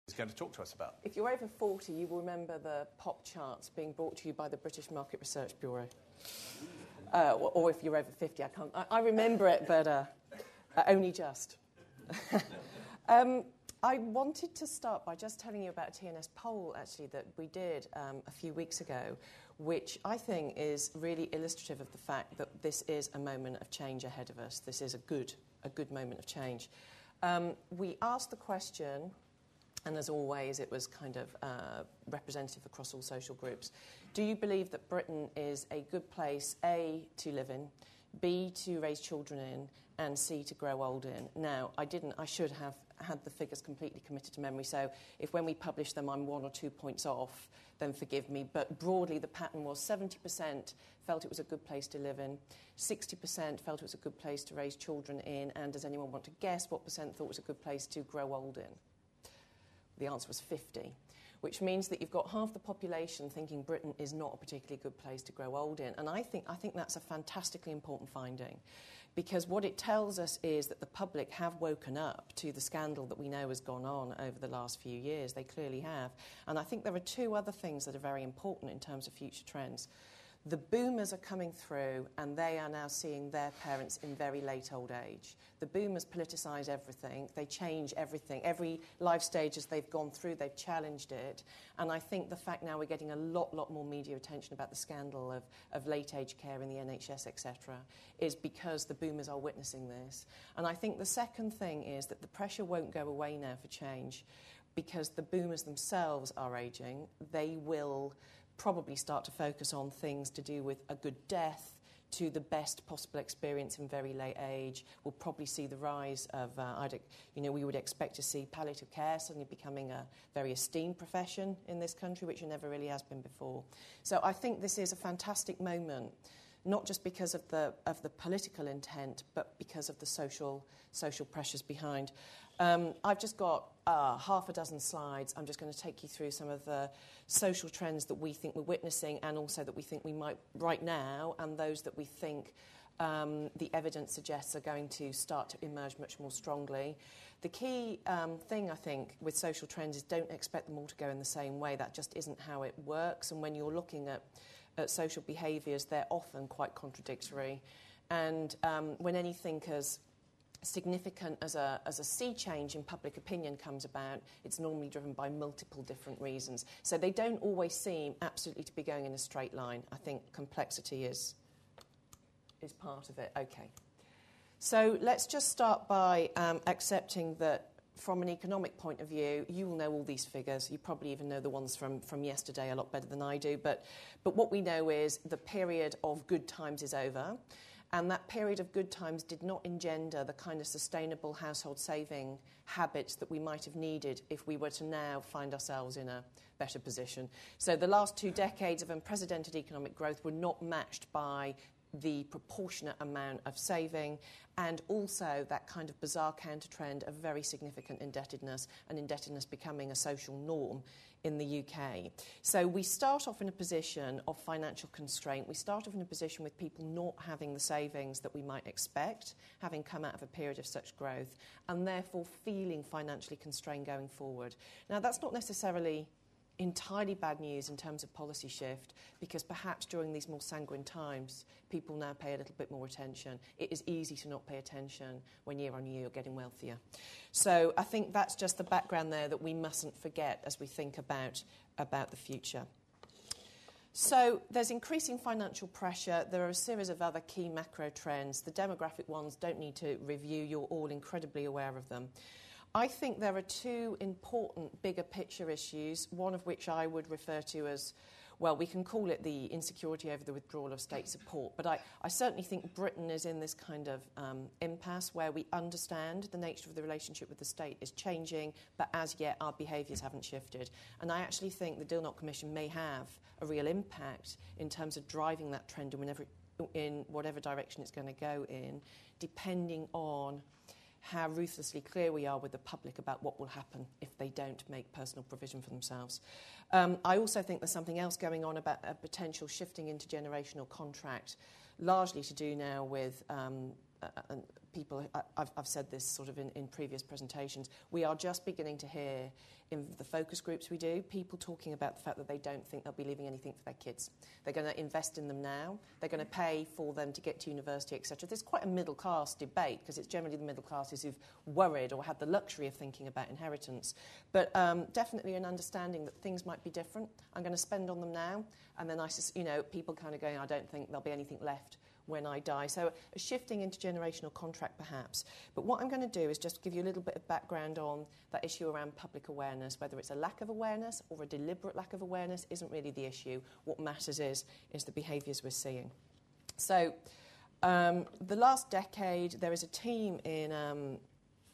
is going to talk to us about. If you're over 40, you will remember the pop charts being brought to you by the British Market Research Bureau. Or if you're over 50, I remember it, but only just. I wanted to start by just telling you about a TNS poll, actually, that we did a few weeks ago, which I think is really illustrative of the fact that this is a moment of change ahead of us. This is a good moment of change. We asked the question, and as always, it was kind of representative across all social groups. Do you believe that Britain is a good place, A, to live in, B, to raise children in, and C, to grow old in? Now, I should have had the figures completely committed to memory, so if when we publish them I'm 1 or 2 points off, then forgive me. But broadly, the pattern was 70% felt it was a good place to live in, 60% felt it was a good place to raise children in, and does anyone want to guess what percent thought it was a good place to grow old in? The answer was 50, which means that you've got half the population thinking Britain is not a particularly good place to grow old in. And I think that's a fantastically important finding, because what it tells us is that the public have woken up to the scandal that we know has gone on over the last few years. They clearly have. And I think there are two other things that are very important in terms of future trends. The boomers are coming through, and they are now seeing their parents in very late old age. The boomers politicise everything. They change everything. Every life stage as they've gone through, they've challenged it. And I think the fact now we're getting a lot more media attention about the scandal of late-age care in the NHS, etc., is because the boomers are witnessing this. And I think the second thing is that the pressure won't go away now for change, because the boomers themselves are ageing. They will probably start to focus on things to do with a good death, to the best possible experience in very late age. We'll probably see the rise of, we would expect to see palliative care suddenly becoming a very esteemed profession in this country, which it never really has been before. So I think this is a fantastic moment, not just because of the political intent, but because of the social pressures behind. I've just got half a dozen slides. I'm just going to take you through some of the social trends that we think we're witnessing, and also that we think we might right now, and those that we think the evidence suggests are going to start to emerge much more strongly. The key thing, I think, with social trends is don't expect them all to go in the same way. That just isn't how it works. And when you're looking at social behaviours, they're often quite contradictory. And when anything as significant as a sea change in public opinion comes about, it's normally driven by multiple different reasons. So they don't always seem absolutely to be going in a straight line. I think complexity is part of it. Okay. So let's just start by accepting that from an economic point of view, you will know all these figures. You probably even know the ones from yesterday a lot better than I do. But what we know is the period of good times is over. And that period of good times did not engender the kind of sustainable household saving habits that we might have needed if we were to now find ourselves in a better position. So the last 2 decades of unprecedented economic growth were not matched by the proportionate amount of saving, and also that kind of bizarre counter-trend of very significant indebtedness, and indebtedness becoming a social norm in the UK. So we start off in a position of financial constraint. We start off in a position with people not having the savings that we might expect, having come out of a period of such growth, and therefore feeling financially constrained going forward. Now, that's not necessarily entirely bad news in terms of policy shift, because perhaps during these more sanguine times, people now pay a little bit more attention. It is easy to not pay attention when year on year you're getting wealthier. So I think that's just the background there that we mustn't forget as we think about the future. So there's increasing financial pressure. There are a series of other key macro trends. The demographic ones don't need to review. You're all incredibly aware of them. I think there are 2 important bigger picture issues, one of which I would refer to as, well, we can call it the insecurity over the withdrawal of state support, but I certainly think Britain is in this kind of impasse where we understand the nature of the relationship with the state is changing, but as yet our behaviours haven't shifted. And I actually think the Dilnot Commission may have a real impact in terms of driving that trend in whatever direction it's going to go in, depending on how ruthlessly clear we are with the public about what will happen if they don't make personal provision for themselves. I also think there's something else going on about a potential shifting into generational contract, largely to do now with people. I've said this sort of in previous presentations. We are just beginning to hear in the focus groups we do, people talking about the fact that they don't think they'll be leaving anything for their kids. They're going to invest in them now. They're going to pay for them to get to university, etc. There's quite a middle-class debate because it's generally the middle classes who've worried or had the luxury of thinking about inheritance. But definitely an understanding that things might be different. I'm going to spend on them now, and then people kind of going, I don't think there'll be anything left when I die. So a shifting intergenerational contract perhaps. But what I'm going to do is just give you a little bit of background on that issue around public awareness. Whether it's a lack of awareness or a deliberate lack of awareness isn't really the issue. What matters is the behaviours we're seeing. So the last decade, there is a team in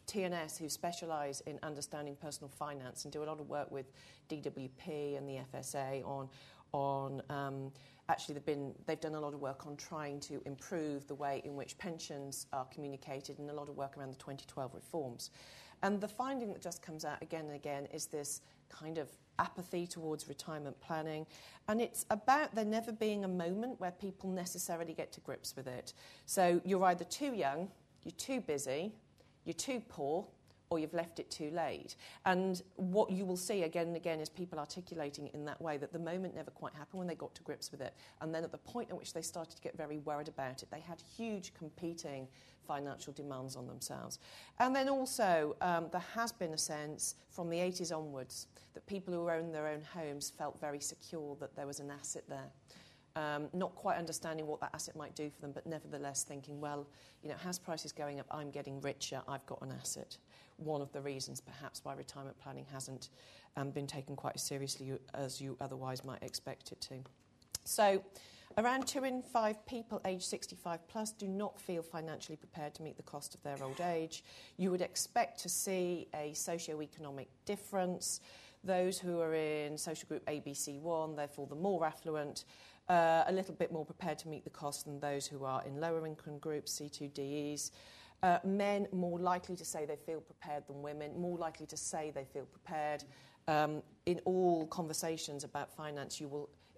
TNS who specialise in understanding personal finance and do a lot of work with DWP and the FSA on actually, they've done a lot of work on trying to improve the way in which pensions are communicated and a lot of work around the 2012 reforms. And the finding that just comes out again and again is this kind of apathy towards retirement planning. And it's about there never being a moment where people necessarily get to grips with it. So you're either too young, you're too busy, you're too poor, or you've left it too late. And what you will see again and again is people articulating it in that way, that the moment never quite happened when they got to grips with it. And then at the point at which they started to get very worried about it, they had huge competing financial demands on themselves. And then also there has been a sense from the 80s onwards that people who own their own homes felt very secure that there was an asset there. Not quite understanding what that asset might do for them, but nevertheless thinking, well, house prices going up, I'm getting richer, I've got an asset. One of the reasons perhaps why retirement planning hasn't been taken quite as seriously as you otherwise might expect it to. So around 2 in 5 people aged 65 plus do not feel financially prepared to meet the cost of their old age. You would expect to see a socio-economic difference. Those who are in social group ABC1, therefore the more affluent, a little bit more prepared to meet the cost than those who are in lower income groups, C2DEs. Men more likely to say they feel prepared than women, more likely to say they feel prepared. In all conversations about finance,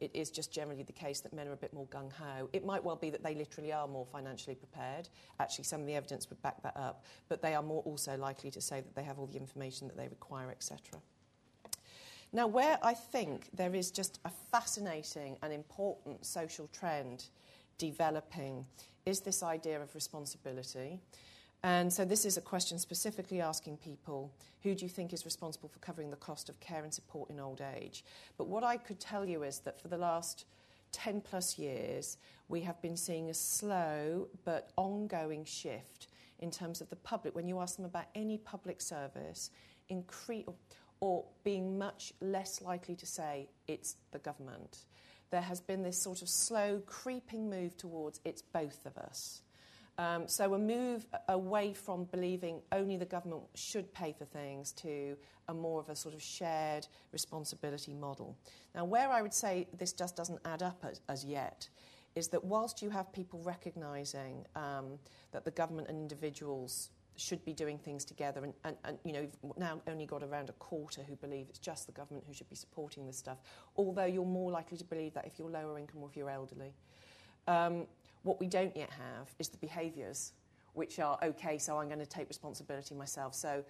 it is just generally the case that men are a bit more gung-ho. It might well be that they literally are more financially prepared. Actually, some of the evidence would back that up. But they are more also likely to say that they have all the information that they require, etc. Now, where I think there is just a fascinating and important social trend developing is this idea of responsibility. And so this is a question specifically asking people, who do you think is responsible for covering the cost of care and support in old age? But what I could tell you is that for the last 10 plus years, we have been seeing a slow but ongoing shift in terms of the public. When you ask them about any public service, or being much less likely to say it's the government. There has been this sort of slow creeping move towards it's both of us. So a move away from believing only the government should pay for things to a more of a sort of shared responsibility model. Now, where I would say this just doesn't add up as yet is that whilst you have people recognising that the government and individuals should be doing things together, and you've now only got around a quarter who believe it's just the government who should be supporting this stuff, although you're more likely to believe that if you're lower income or if you're elderly. What we don't yet have is the behaviours, which are, okay, so I'm going to take responsibility myself. So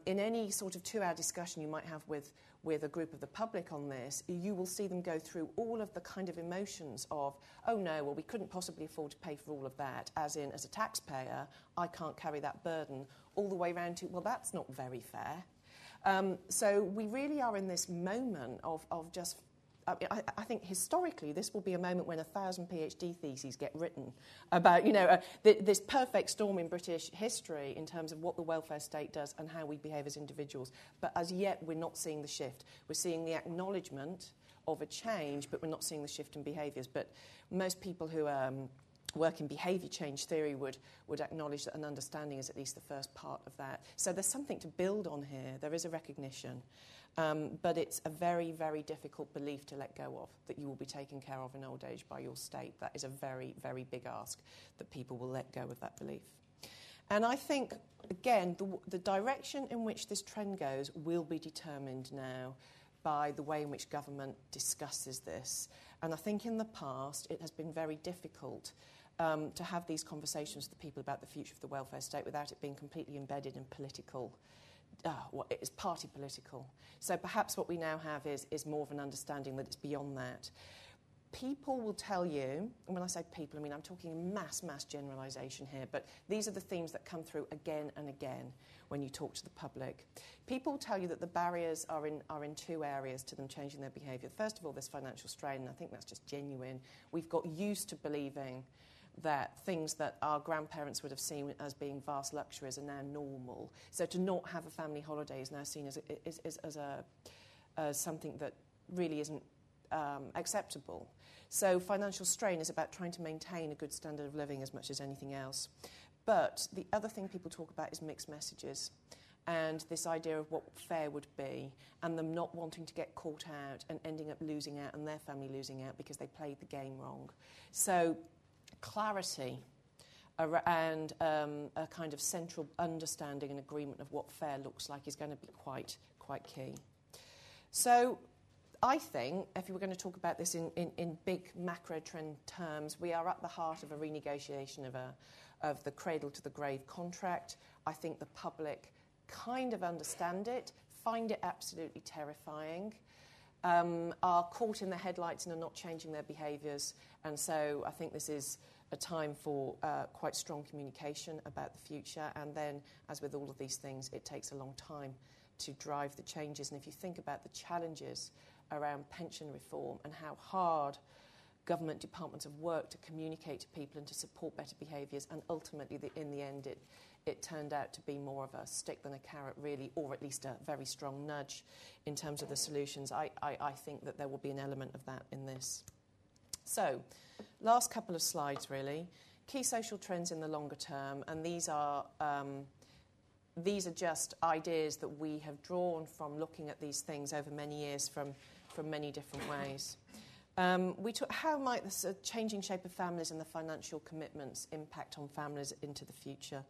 in any sort of 2-hour discussion you might have with a group of the public on this, you will see them go through all of the kind of emotions of, oh no, well, we couldn't possibly afford to pay for all of that, as in, as a taxpayer, I can't carry that burden, all the way around to, well, that's not very fair. So we really are in this moment of just... I think historically this will be a moment when 1,000 PhD theses get written about, this perfect storm in British history in terms of what the welfare state does and how we behave as individuals. But as yet, we're not seeing the shift. We're seeing the acknowledgement of a change, but we're not seeing the shift in behaviours. But most people who work in behaviour change theory would acknowledge that an understanding is at least the first part of that. So there's something to build on here. There is a recognition. But it's a very, very difficult belief to let go of, that you will be taken care of in old age by your state. That is a very, very big ask, that people will let go of that belief. And I think, again, the direction in which this trend goes will be determined now by the way in which government discusses this. And I think in the past it has been very difficult to have these conversations with the people about the future of the welfare state without it being completely embedded in political it is party political. So perhaps what we now have is more of an understanding that it's beyond that. People will tell you, and when I say people, I mean I'm talking mass generalisation here, but these are the themes that come through again and again when you talk to the public. People tell you that the barriers are in two areas to them changing their behaviour. First of all, there's financial strain, and I think that's just genuine. We've got used to believing that things that our grandparents would have seen as being vast luxuries are now normal. So to not have a family holiday is now seen as something that really isn't acceptable. So financial strain is about trying to maintain a good standard of living as much as anything else. But the other thing people talk about is mixed messages and this idea of what fair would be and them not wanting to get caught out and ending up losing out and their family losing out because they played the game wrong. So clarity and a kind of central understanding and agreement of what fair looks like is going to be quite key. So I think, if we were going to talk about this in big macro trend terms, we are at the heart of a renegotiation of the cradle-to-the-grave contract. I think the public kind of understand it, find it absolutely terrifying, are caught in the headlights and are not changing their behaviours. And so I think this is a time for quite strong communication about the future. And then, as with all of these things, it takes a long time to drive the changes. And if you think about the challenges around pension reform and how hard government departments have worked to communicate to people and to support better behaviours, and ultimately in the end it turned out to be more of a stick than a carrot really, or at least a very strong nudge in terms of the solutions. I think that there will be an element of that in this. So, last couple of slides really. Key social trends in the longer term, and these are just ideas that we have drawn from looking at these things over many years from many different ways. How might the changing shape of families and the financial commitments impact on families into the future?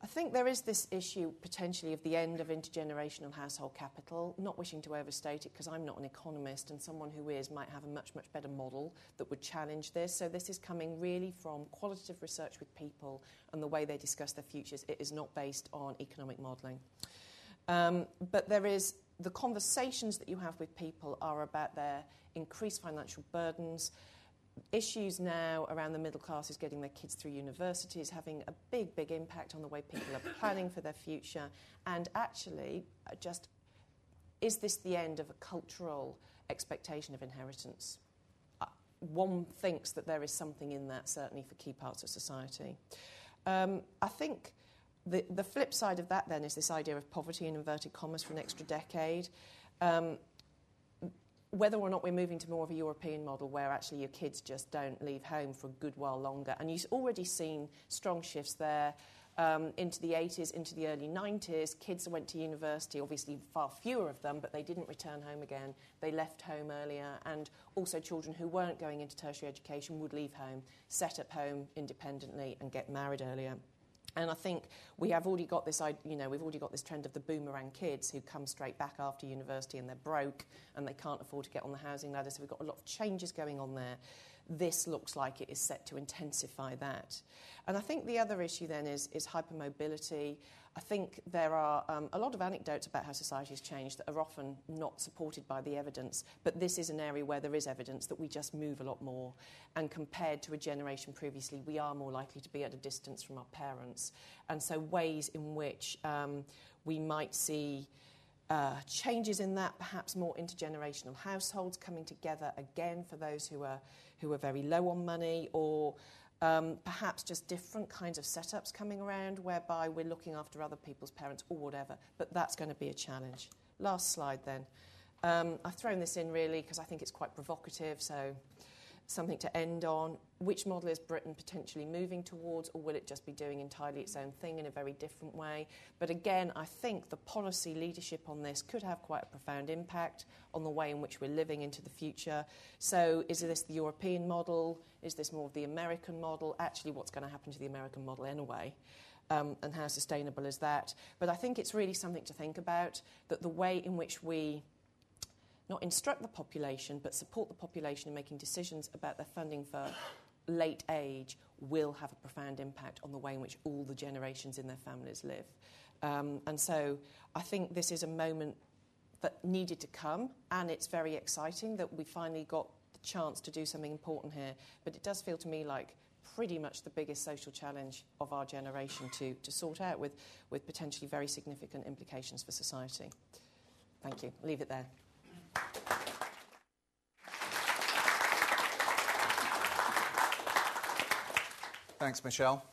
I think there is this issue potentially of the end of intergenerational household capital, not wishing to overstate it because I'm not an economist and someone who is might have a much better model that would challenge this. So this is coming really from qualitative research with people and the way they discuss their futures. It is not based on economic modelling. But there is the conversations that you have with people are about their increased financial burdens. Issues now around the middle classes getting their kids through university is having a big impact on the way people are planning for their future. And actually, just is this the end of a cultural expectation of inheritance? One thinks that there is something in that, certainly for key parts of society. I think the flip side of that then is this idea of poverty in inverted commas for an extra decade. Whether or not we're moving to more of a European model where actually your kids just don't leave home for a good while longer. And you've already seen strong shifts there into the 80s, into the early 90s. Kids went to university, obviously far fewer of them, but they didn't return home again. They left home earlier. And also children who weren't going into tertiary education would leave home, set up home independently and get married earlier. And I think we have already got this, we've already got this trend of the boomerang kids who come straight back after university and they're broke and they can't afford to get on the housing ladder. So we've got a lot of changes going on there. This looks like it is set to intensify that. And I think the other issue then is hypermobility. I think there are a lot of anecdotes about how society has changed that are often not supported by the evidence, but this is an area where there is evidence that we just move a lot more. And compared to a generation previously, we are more likely to be at a distance from our parents. And so ways in which we might see changes in that, perhaps more intergenerational households coming together again for those who are very low on money, or perhaps just different kinds of setups coming around whereby we're looking after other people's parents or whatever. But that's going to be a challenge. Last slide then. I've thrown this in really because I think it's quite provocative, so something to end on. Which model is Britain potentially moving towards, or will it just be doing entirely its own thing in a very different way? But again, I think the policy leadership on this could have quite a profound impact on the way in which we're living into the future. So is this the European model? Is this more of the American model? Actually, what's going to happen to the American model anyway? And how sustainable is that? But I think it's really something to think about, that the way in which we not instruct the population, but support the population in making decisions about their funding for late age will have a profound impact on the way in which all the generations in their families live. And so I think this is a moment that needed to come, and it's very exciting that we finally got the chance to do something important here. But it does feel to me like pretty much the biggest social challenge of our generation to sort out, with potentially very significant implications for society. Thank you. I'll leave it there. Thanks, Michelle.